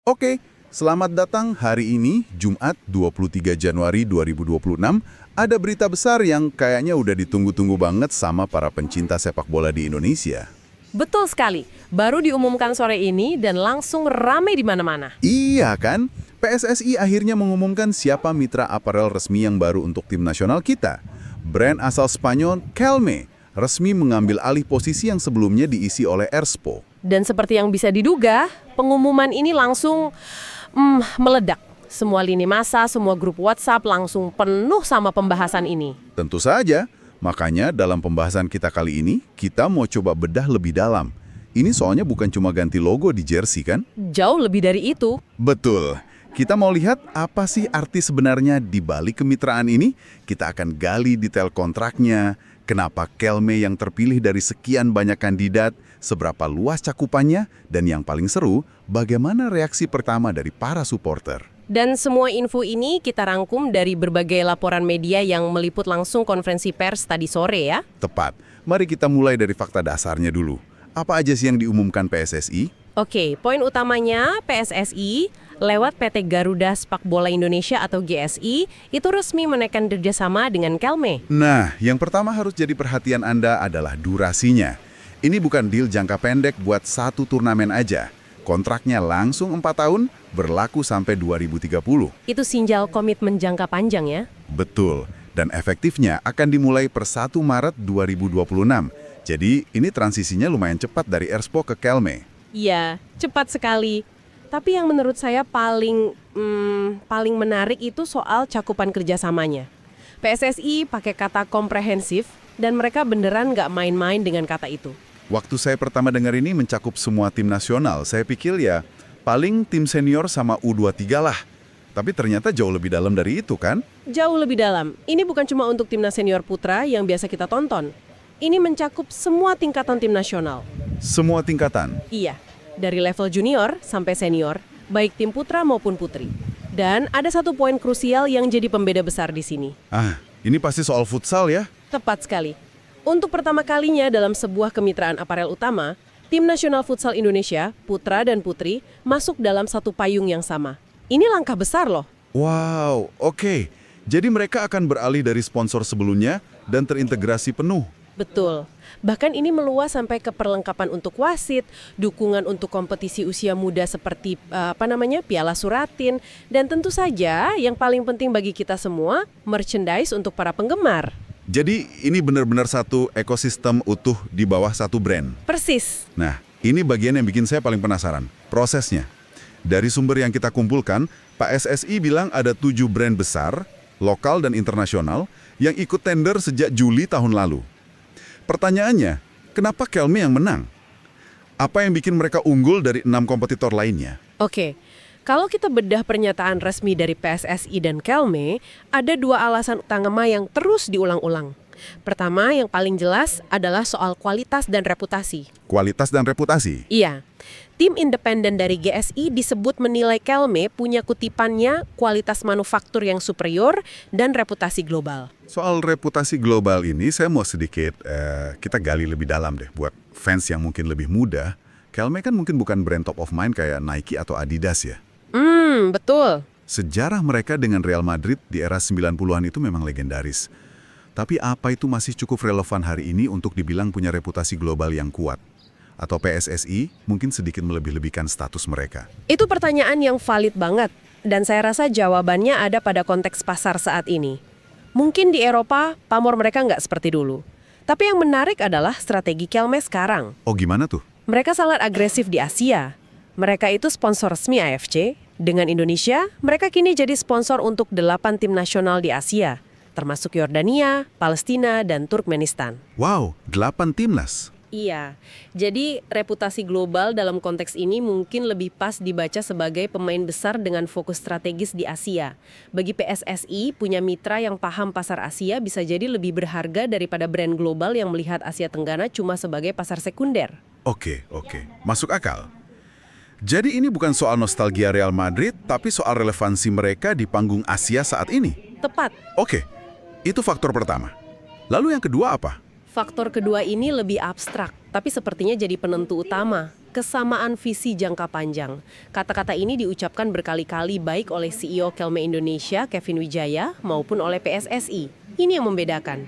Oke, selamat datang hari ini, Jumat 23 Januari 2026. Ada berita besar yang kayaknya udah ditunggu-tunggu banget sama para pencinta sepak bola di Indonesia. Betul sekali. Baru diumumkan sore ini dan langsung ramai di mana-mana. Iya kan? PSSI akhirnya mengumumkan siapa mitra aparel resmi yang baru untuk tim nasional kita. Brand asal Spanyol, Kelme, resmi mengambil alih posisi yang sebelumnya diisi oleh Erspo. Dan seperti yang bisa diduga, pengumuman ini langsung meledak. Semua lini massa, semua grup WhatsApp langsung penuh sama pembahasan ini. Tentu saja, makanya dalam pembahasan kita kali ini, kita mau coba bedah lebih dalam. Ini soalnya bukan cuma ganti logo di jersey kan? Jauh lebih dari itu. Betul. Kita mau lihat apa sih arti sebenarnya di balik kemitraan ini. Kita akan gali detail kontraknya, kenapa Kelme yang terpilih dari sekian banyak kandidat, seberapa luas cakupannya, dan yang paling seru, bagaimana reaksi pertama dari para supporter. Dan semua info ini kita rangkum dari berbagai laporan media yang meliput langsung konferensi pers tadi sore ya. Tepat. Mari kita mulai dari fakta dasarnya dulu. Apa aja sih yang diumumkan PSSI? Oke, poin utamanya PSSI lewat PT Garuda Sepak Bola Indonesia atau GSI itu resmi menaikkan kerjasama dengan Kelme. Nah, yang pertama harus jadi perhatian Anda adalah durasinya. Ini bukan deal jangka pendek buat satu turnamen aja. Kontraknya langsung 4 tahun, berlaku sampai 2030. Itu sinyal komitmen jangka panjang ya. Betul, dan efektifnya akan dimulai per 1 Maret 2026. Jadi, ini transisinya lumayan cepat dari Erspo ke Kelme. Iya, cepat sekali. Tapi yang menurut saya paling menarik itu soal cakupan kerjasamanya. PSSI pakai kata komprehensif dan mereka beneran nggak main-main dengan kata itu. Waktu saya pertama dengar ini mencakup semua tim nasional, saya pikir ya paling tim senior sama U23 lah. Tapi ternyata jauh lebih dalam dari itu kan? Jauh lebih dalam. Ini bukan cuma untuk timnas senior putra yang biasa kita tonton. Ini mencakup semua tingkatan tim nasional. Semua tingkatan? Iya, dari level junior sampai senior, baik tim putra maupun putri. Dan ada satu poin krusial yang jadi pembeda besar di sini. Ini pasti soal futsal ya? Tepat sekali. Untuk pertama kalinya dalam sebuah kemitraan aparel utama, tim nasional futsal Indonesia, putra dan putri, masuk dalam satu payung yang sama. Ini langkah besar loh. Wow, oke. Jadi mereka akan beralih dari sponsor sebelumnya dan terintegrasi penuh. Betul. Bahkan ini meluas sampai ke perlengkapan untuk wasit, dukungan untuk kompetisi usia muda seperti Piala Suratin, dan tentu saja yang paling penting bagi kita semua, merchandise untuk para penggemar. Jadi ini benar-benar satu ekosistem utuh di bawah satu brand. Persis. Nah, ini bagian yang bikin saya paling penasaran, prosesnya. Dari sumber yang kita kumpulkan, Pak SSI bilang ada 7 brand besar, lokal dan internasional, yang ikut tender sejak Juli tahun lalu. Pertanyaannya, kenapa Kelme yang menang? Apa yang bikin mereka unggul dari 6 kompetitor lainnya? Oke, kalau kita bedah pernyataan resmi dari PSSI dan Kelme, ada 2 alasan utama yang terus diulang-ulang. Pertama, yang paling jelas adalah soal kualitas dan reputasi. Kualitas dan reputasi? Iya. Tim independen dari GSI disebut menilai Kelme punya kutipannya kualitas manufaktur yang superior dan reputasi global. Soal reputasi global ini saya mau sedikit kita gali lebih dalam deh buat fans yang mungkin lebih muda. Kelme kan mungkin bukan brand top of mind kayak Nike atau Adidas ya. Betul. Sejarah mereka dengan Real Madrid di era 90-an itu memang legendaris. Tapi apa itu masih cukup relevan hari ini untuk dibilang punya reputasi global yang kuat? Atau PSSI mungkin sedikit melebih-lebihkan status mereka? Itu pertanyaan yang valid banget. Dan saya rasa jawabannya ada pada konteks pasar saat ini. Mungkin di Eropa, pamor mereka nggak seperti dulu. Tapi yang menarik adalah strategi Kelme sekarang. Oh gimana tuh? Mereka sangat agresif di Asia. Mereka itu sponsor resmi AFC. Dengan Indonesia, mereka kini jadi sponsor untuk 8 tim nasional di Asia. Termasuk Yordania, Palestina, dan Turkmenistan. Wow, 8 timnas. Iya, jadi reputasi global dalam konteks ini mungkin lebih pas dibaca sebagai pemain besar dengan fokus strategis di Asia. Bagi PSSI, punya mitra yang paham pasar Asia bisa jadi lebih berharga daripada brand global yang melihat Asia Tenggara cuma sebagai pasar sekunder. Oke. Masuk akal. Jadi ini bukan soal nostalgia Real Madrid, tapi soal relevansi mereka di panggung Asia saat ini. Tepat. Oke, itu faktor pertama. Lalu yang kedua apa? Faktor kedua ini lebih abstrak, tapi sepertinya jadi penentu utama. kesamaan visi jangka panjang. Kata-kata ini diucapkan berkali-kali baik oleh CEO Kelme Indonesia, Kevin Wijaya, maupun oleh PSSI. Ini yang membedakan.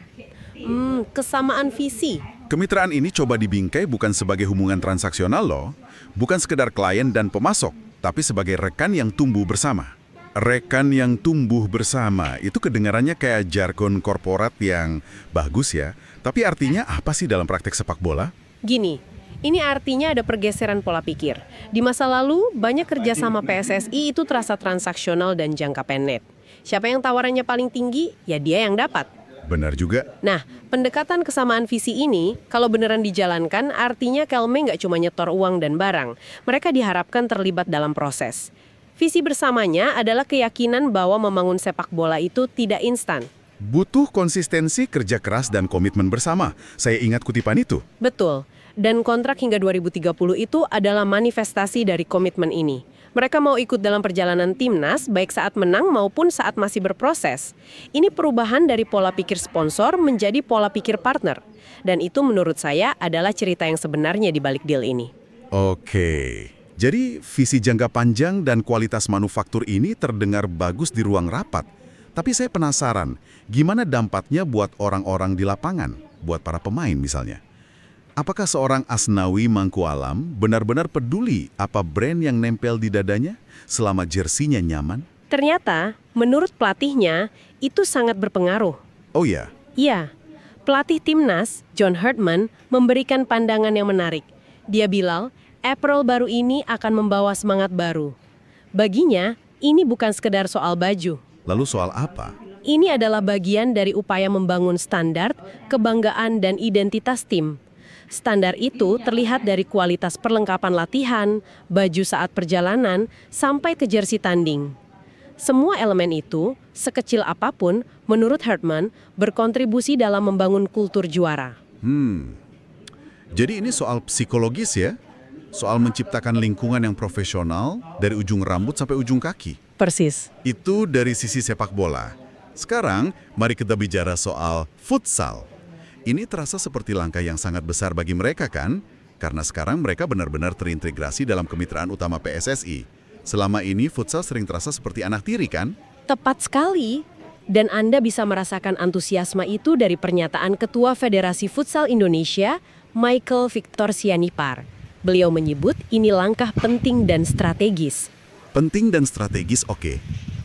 Kesamaan visi. Kemitraan ini coba dibingkai bukan sebagai hubungan transaksional loh, bukan sekedar klien dan pemasok, tapi sebagai rekan yang tumbuh bersama. Rekan yang tumbuh bersama, itu kedengarannya kayak jargon korporat yang bagus ya, tapi artinya apa sih dalam praktek sepak bola? Gini, ini artinya ada pergeseran pola pikir. Di masa lalu, banyak kerjasama PSSI itu terasa transaksional dan jangka pendek. Siapa yang tawarannya paling tinggi, ya dia yang dapat. Benar juga. Nah, pendekatan kesamaan visi ini, kalau beneran dijalankan, artinya Kelme nggak cuma nyetor uang dan barang. Mereka diharapkan terlibat dalam proses. Visi bersamanya adalah keyakinan bahwa membangun sepak bola itu tidak instan. Butuh konsistensi, kerja keras, dan komitmen bersama. Saya ingat kutipan itu. Betul. Dan kontrak hingga 2030 itu adalah manifestasi dari komitmen ini. Mereka mau ikut dalam perjalanan timnas, baik saat menang maupun saat masih berproses. Ini perubahan dari pola pikir sponsor menjadi pola pikir partner. Dan itu menurut saya adalah cerita yang sebenarnya di balik deal ini. Oke. Jadi visi jangka panjang dan kualitas manufaktur ini terdengar bagus di ruang rapat. Tapi saya penasaran, gimana dampaknya buat orang-orang di lapangan, buat para pemain misalnya? Apakah seorang Asnawi Mangkualam benar-benar peduli apa brand yang nempel di dadanya selama jersinya nyaman? Ternyata, menurut pelatihnya, itu sangat berpengaruh. Oh ya, Iya, pelatih timnas, John Herdman, memberikan pandangan yang menarik. Dia bilang, April baru ini akan membawa semangat baru. Baginya, ini bukan sekedar soal baju. lalu soal apa? Ini adalah bagian dari upaya membangun standar, kebanggaan, dan identitas tim. Standar itu terlihat dari kualitas perlengkapan latihan, baju saat perjalanan, sampai ke jersey tanding. Semua elemen itu, sekecil apapun, menurut Herdman, berkontribusi dalam membangun kultur juara. Jadi ini soal psikologis ya? Soal menciptakan lingkungan yang profesional dari ujung rambut sampai ujung kaki. Persis. Itu dari sisi sepak bola. Sekarang, mari kita bicara soal futsal. Ini terasa seperti langkah yang sangat besar bagi mereka kan? Karena sekarang mereka benar-benar terintegrasi dalam kemitraan utama PSSI. Selama ini futsal sering terasa seperti anak tiri kan? Tepat sekali. Dan Anda bisa merasakan antusiasme itu dari pernyataan Ketua Federasi Futsal Indonesia, Michael Victor Sianipar. Beliau menyebut ini langkah penting dan strategis. Penting dan strategis, oke.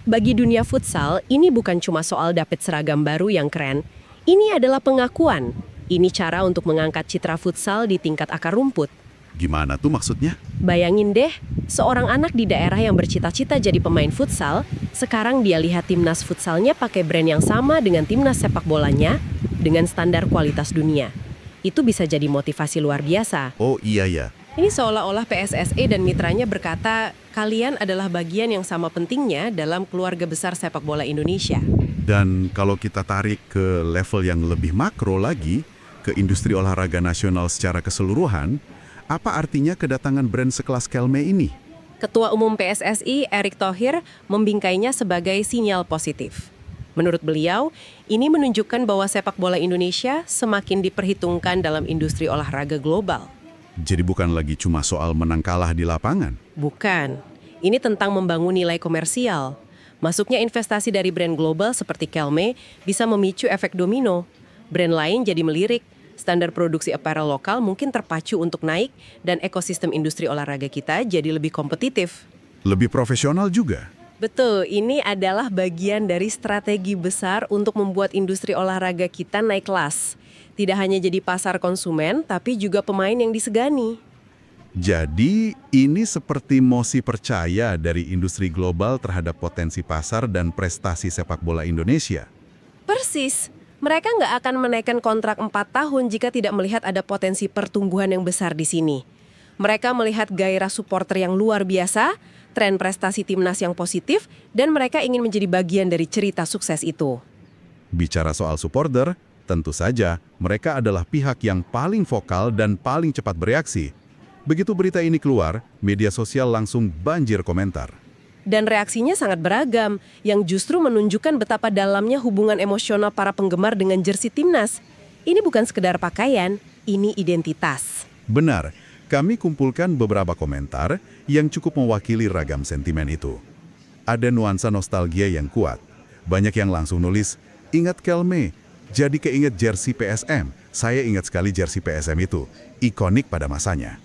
Bagi dunia futsal, ini bukan cuma soal dapet seragam baru yang keren. Ini adalah pengakuan. Ini cara untuk mengangkat citra futsal di tingkat akar rumput. Gimana tuh maksudnya? Bayangin deh, seorang anak di daerah yang bercita-cita jadi pemain futsal, sekarang dia lihat timnas futsalnya pakai brand yang sama dengan timnas sepak bolanya, dengan standar kualitas dunia. Itu bisa jadi motivasi luar biasa. Oh iya ya. Ini seolah-olah PSSI dan mitranya berkata, kalian adalah bagian yang sama pentingnya dalam keluarga besar sepak bola Indonesia. Dan kalau kita tarik ke level yang lebih makro lagi, ke industri olahraga nasional secara keseluruhan, apa artinya kedatangan brand sekelas Kelme ini? Ketua Umum PSSI, Erick Thohir, membingkainya sebagai sinyal positif. Menurut beliau, ini menunjukkan bahwa sepak bola Indonesia semakin diperhitungkan dalam industri olahraga global. Jadi bukan lagi cuma soal menang kalah di lapangan. Bukan. Ini tentang membangun nilai komersial. Masuknya investasi dari brand global seperti Kelme bisa memicu efek domino. Brand lain jadi melirik, standar produksi apparel lokal mungkin terpacu untuk naik, dan ekosistem industri olahraga kita jadi lebih kompetitif. Lebih profesional juga. Betul, ini adalah bagian dari strategi besar untuk membuat industri olahraga kita naik kelas. Tidak hanya jadi pasar konsumen, tapi juga pemain yang disegani. Jadi ini seperti mosi percaya dari industri global terhadap potensi pasar dan prestasi sepak bola Indonesia. Persis. Mereka nggak akan menaikkan kontrak 4 tahun jika tidak melihat ada potensi pertumbuhan yang besar di sini. Mereka melihat gairah supporter yang luar biasa, tren prestasi timnas yang positif, dan mereka ingin menjadi bagian dari cerita sukses itu. Bicara soal supporter, tentu saja mereka adalah pihak yang paling vokal dan paling cepat bereaksi. Begitu berita ini keluar, media sosial langsung banjir komentar. Dan reaksinya sangat beragam, yang justru menunjukkan betapa dalamnya hubungan emosional para penggemar dengan jersey timnas. Ini bukan sekedar pakaian, ini identitas. Benar, Kami kumpulkan beberapa komentar yang cukup mewakili ragam sentimen itu. Ada nuansa nostalgia yang kuat. Banyak yang langsung nulis, ingat Kelme, jadi keinget jersey PSM. Saya ingat sekali jersey PSM itu, ikonik pada masanya.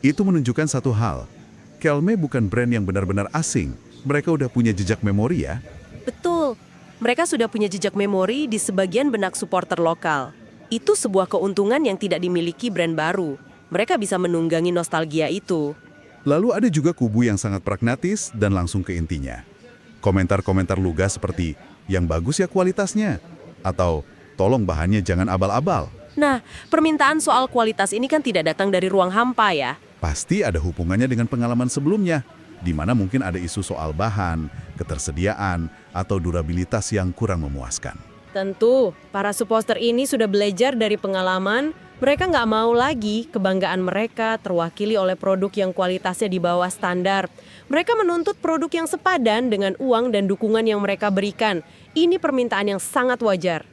Itu menunjukkan satu hal, Kelme bukan brand yang benar-benar asing. Mereka udah punya jejak memori ya. Betul, mereka sudah punya jejak memori di sebagian benak supporter lokal. Itu sebuah keuntungan yang tidak dimiliki brand baru. Mereka bisa menunggangi nostalgia itu. Lalu ada juga kubu yang sangat pragmatis dan langsung ke intinya. Komentar-komentar lugas seperti, yang bagus ya kualitasnya, atau tolong bahannya jangan abal-abal. Nah, permintaan soal kualitas ini kan tidak datang dari ruang hampa ya. Pasti ada hubungannya dengan pengalaman sebelumnya, di mana mungkin ada isu soal bahan, ketersediaan, atau durabilitas yang kurang memuaskan. Tentu, para supporter ini sudah belajar dari pengalaman. Mereka nggak mau lagi kebanggaan mereka terwakili oleh produk yang kualitasnya di bawah standar. Mereka menuntut produk yang sepadan dengan uang dan dukungan yang mereka berikan. Ini permintaan yang sangat wajar.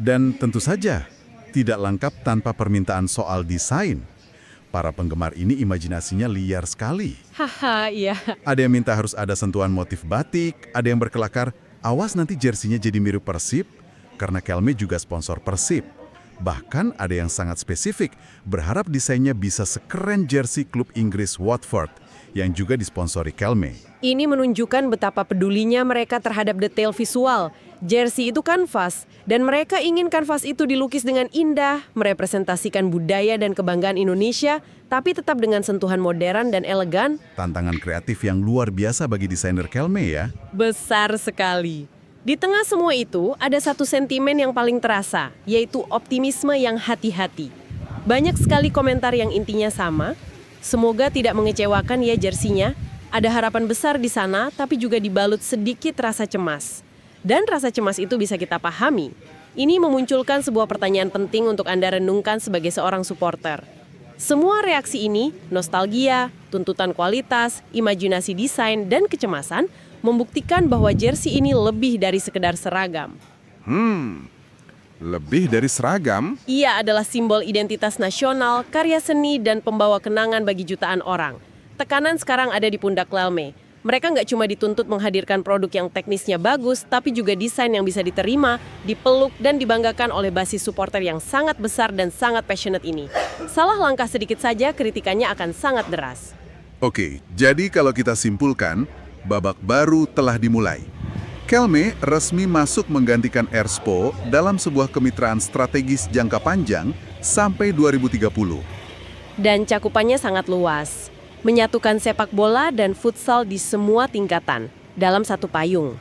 Dan tentu saja, tidak lengkap tanpa permintaan soal desain. Para penggemar ini imajinasinya liar sekali. Haha, iya. Ada yang minta harus ada sentuhan motif batik, ada yang berkelakar, awas nanti jersinya jadi mirip Persib, karena Kelme juga sponsor Persib. Bahkan ada yang sangat spesifik, berharap desainnya bisa sekeren jersey klub Inggris Watford, yang juga disponsori Kelme. Ini menunjukkan betapa pedulinya mereka terhadap detail visual. Jersey itu kanvas, dan mereka ingin kanvas itu dilukis dengan indah, merepresentasikan budaya dan kebanggaan Indonesia, tapi tetap dengan sentuhan modern dan elegan. Tantangan kreatif yang luar biasa bagi desainer Kelme ya. Besar sekali. Di tengah semua itu, ada satu sentimen yang paling terasa, yaitu optimisme yang hati-hati. Banyak sekali komentar yang intinya sama. Semoga tidak mengecewakan ya jersinya. Ada harapan besar di sana, tapi juga dibalut sedikit rasa cemas. Dan rasa cemas itu bisa kita pahami. Ini memunculkan sebuah pertanyaan penting untuk Anda renungkan sebagai seorang supporter. Semua reaksi ini, nostalgia, tuntutan kualitas, imajinasi desain, dan kecemasan, membuktikan bahwa jersey ini lebih dari sekedar seragam. Lebih dari seragam? Ia adalah simbol identitas nasional, karya seni, dan pembawa kenangan bagi jutaan orang. Tekanan sekarang ada di pundak Kelme. Mereka nggak cuma dituntut menghadirkan produk yang teknisnya bagus, tapi juga desain yang bisa diterima, dipeluk, dan dibanggakan oleh basis supporter yang sangat besar dan sangat passionate ini. Salah langkah sedikit saja, kritikannya akan sangat deras. Oke, jadi kalau kita simpulkan, babak baru telah dimulai. Kelme resmi masuk menggantikan Erspo dalam sebuah kemitraan strategis jangka panjang sampai 2030. Dan cakupannya sangat luas. Menyatukan sepak bola dan futsal di semua tingkatan dalam satu payung.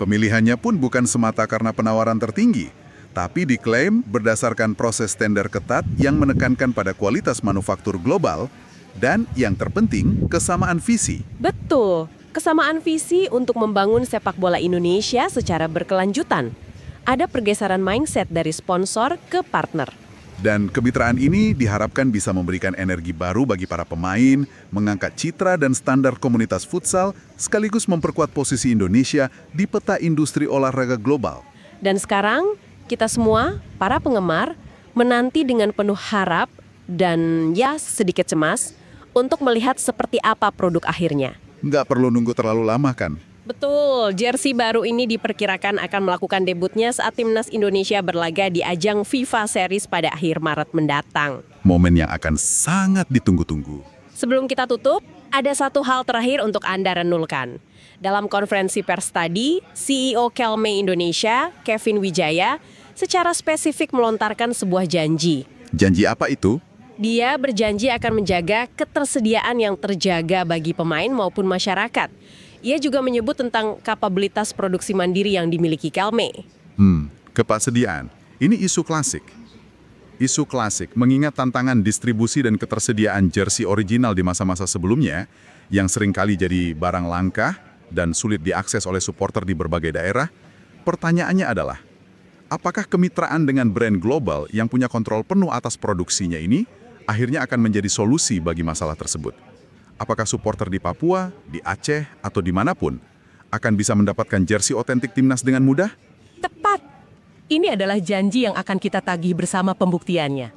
Pemilihannya pun bukan semata karena penawaran tertinggi, tapi diklaim berdasarkan proses tender ketat yang menekankan pada kualitas manufaktur global dan yang terpenting, kesamaan visi. Betul, kesamaan visi untuk membangun sepak bola Indonesia secara berkelanjutan. Ada pergeseran mindset dari sponsor ke partner. Dan kemitraan ini diharapkan bisa memberikan energi baru bagi para pemain, mengangkat citra dan standar komunitas futsal, sekaligus memperkuat posisi Indonesia di peta industri olahraga global. Dan sekarang, kita semua, para penggemar, menanti dengan penuh harap dan ya sedikit cemas untuk melihat seperti apa produk akhirnya. Nggak perlu nunggu terlalu lama kan? Betul, jersey baru ini diperkirakan akan melakukan debutnya saat timnas Indonesia berlaga di ajang FIFA Series pada akhir Maret mendatang. Momen yang akan sangat ditunggu-tunggu. Sebelum kita tutup, ada satu hal terakhir untuk Anda renungkan. Dalam konferensi pers tadi, CEO Kelme Indonesia, Kevin Wijaya, secara spesifik melontarkan sebuah janji. Janji apa itu? Dia berjanji akan menjaga ketersediaan yang terjaga bagi pemain maupun masyarakat. Ia juga menyebut tentang kapabilitas produksi mandiri yang dimiliki Kelme. Ketersediaan. Ini isu klasik. Isu klasik mengingat tantangan distribusi dan ketersediaan jersey original di masa-masa sebelumnya yang seringkali jadi barang langka dan sulit diakses oleh supporter di berbagai daerah. Pertanyaannya adalah, apakah kemitraan dengan brand global yang punya kontrol penuh atas produksinya ini akhirnya akan menjadi solusi bagi masalah tersebut? Apakah supporter di Papua, di Aceh, atau dimanapun akan bisa mendapatkan jersey otentik timnas dengan mudah? Tepat. Ini adalah janji yang akan kita tagih bersama pembuktiannya.